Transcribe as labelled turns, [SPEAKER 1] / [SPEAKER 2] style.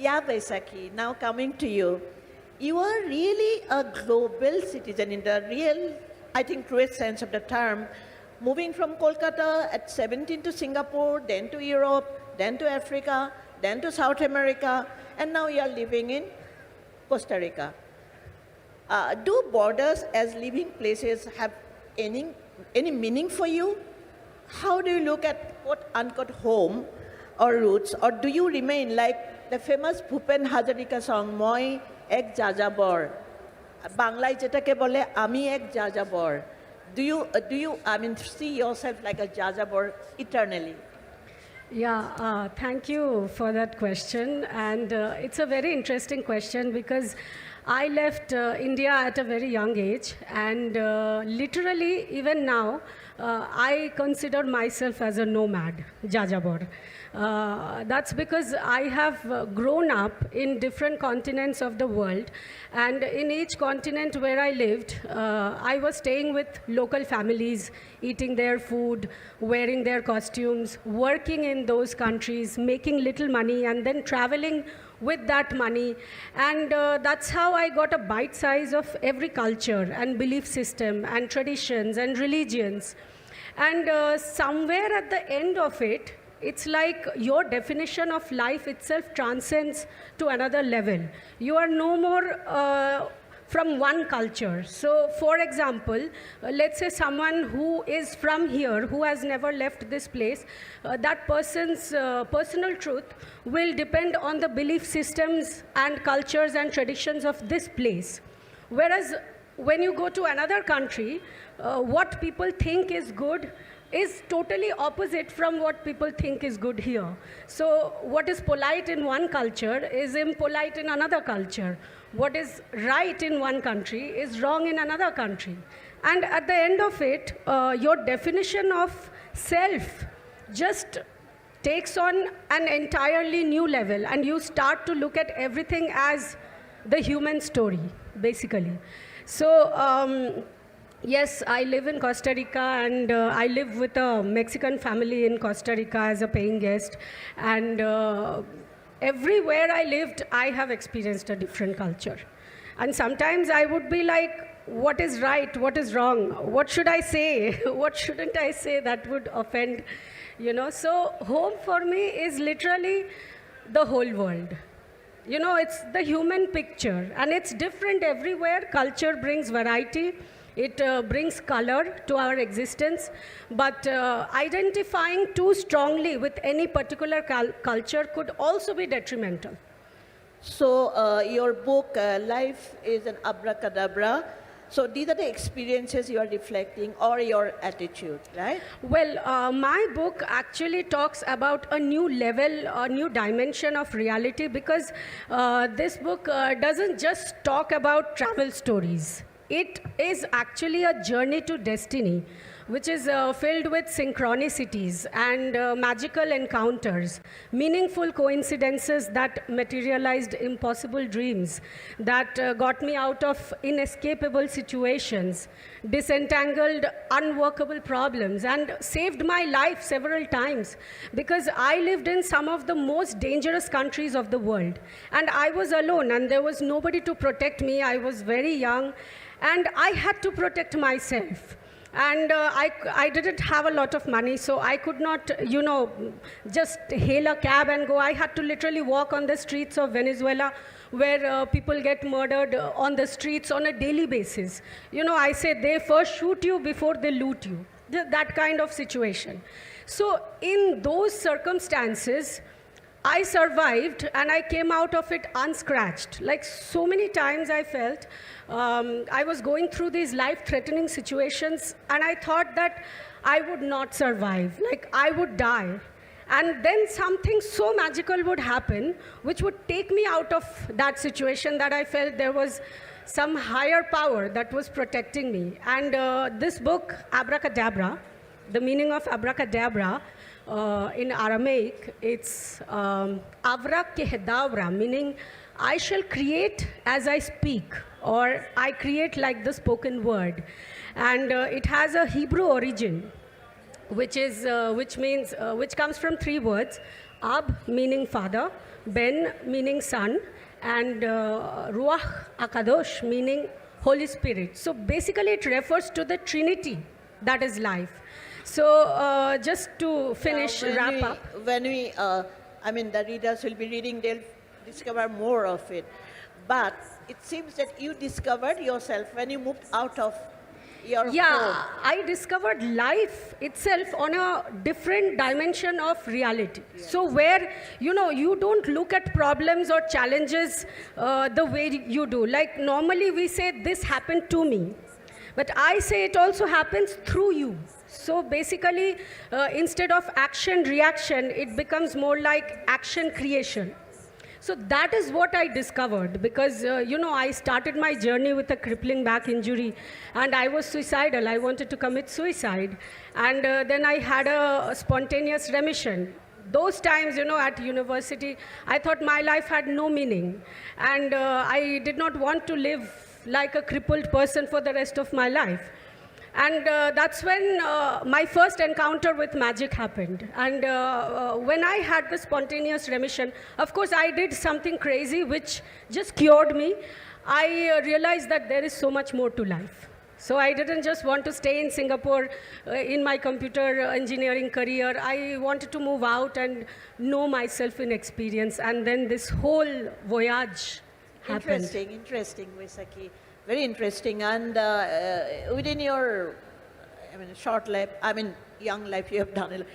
[SPEAKER 1] Yeah, Baisakhi, now coming to you. You are really a global citizen in the real, I think, truest sense of the term. Moving from Kolkata at 17 to Singapore, then to Europe, then to Africa, then to South America, and now you are living in Costa Rica. Do borders as living places have any meaning for you? How do you look at quote unquote home or roots, or do you remain like the famous Bhupen Hazarika song, Moi Ek Jajabor? Banglai jetake bole, Ami Ek Jajabor. Do you, see yourself like a Jajabor eternally?
[SPEAKER 2] Yeah, thank you for that question. And it's a very interesting question because I left India at a very young age, and literally, even now, I consider myself as a nomad, Jajabor. That's because I have grown up in different continents of the world, and in each continent where I lived, I was staying with local families, eating their food, wearing their costumes, working in those countries, making little money, and then traveling with that money. And that's how I got a bite size of every culture and belief system and traditions and religions. And somewhere at the end of it, it's like your definition of life itself transcends to another level. You are no more from one culture. So, for example, let's say someone who is from here, who has never left this place, that person's personal truth will depend on the belief systems and cultures and traditions of this place. Whereas when you go to another country, what people think is good is totally opposite from what people think is good here. So what is polite in one culture is impolite in another culture. What is right in one country is wrong in another country. And at the end of it, your definition of self just takes on an entirely new level, and you start to look at everything as the human story, basically. So, yes, I live in Costa Rica, and I live with a Mexican family in Costa Rica as a paying guest. And everywhere I lived, I have experienced a different culture. And sometimes I would be like, what is right? What is wrong? What should I say? What shouldn't I say that would offend? So home for me is literally the whole world. It's the human picture, and it's different everywhere. Culture brings variety. It brings color to our existence, but identifying too strongly with any particular culture could also be detrimental.
[SPEAKER 1] So your book, Life is an Abracadabra. So these are the experiences you are reflecting, or your attitude, right?
[SPEAKER 2] Well, my book actually talks about a new level, a new dimension of reality, because this book doesn't just talk about travel stories. It is actually a journey to destiny, which is filled with synchronicities and magical encounters, meaningful coincidences that materialized impossible dreams, that got me out of inescapable situations, disentangled unworkable problems, and saved my life several times, because I lived in some of the most dangerous countries of the world. And I was alone, and there was nobody to protect me. I was very young, and I had to protect myself. And I didn't have a lot of money, so I could not, just hail a cab and go. I had to literally walk on the streets of Venezuela, where people get murdered on the streets on a daily basis. I say they first shoot you before they loot you. That kind of situation. So in those circumstances, I survived, and I came out of it unscratched. Like so many times I felt I was going through these life-threatening situations, and I thought that I would not survive, like I would die. And then something so magical would happen, which would take me out of that situation, that I felt there was some higher power that was protecting me. And this book, Abracadabra, the meaning of abracadabra, in Aramaic, it's Avracadabra, meaning I shall create as I speak, or I create like the spoken word. And it has a Hebrew origin, which comes from three words: Ab meaning father, Ben meaning son, and Ruach Akadosh meaning Holy Spirit. So basically it refers to the Trinity, that is life. So just to finish, wrap up.
[SPEAKER 1] When we, I mean, the readers will be reading, they'll discover more of it. But it seems that you discovered yourself when you moved out of your home.
[SPEAKER 2] Yeah, I discovered life itself on a different dimension of reality. So where, you don't look at problems or challenges the way you do. Like normally we say, this happened to me. But I say it also happens through you. So basically, instead of action reaction, it becomes more like action creation. So that is what I discovered because, I started my journey with a crippling back injury and I was suicidal. I wanted to commit suicide. And then I had a spontaneous remission. Those times, at university, I thought my life had no meaning. And I did not want to live like a crippled person for the rest of my life. And that's when my first encounter with magic happened. And when I had the spontaneous remission, of course, I did something crazy which just cured me. I realized that there is so much more to life. So I didn't just want to stay in Singapore in my computer engineering career. I wanted to move out and know myself in experience. And then this whole voyage happened.
[SPEAKER 1] Interesting, Baisakhi. Very interesting. And within your, short life, young life, you have done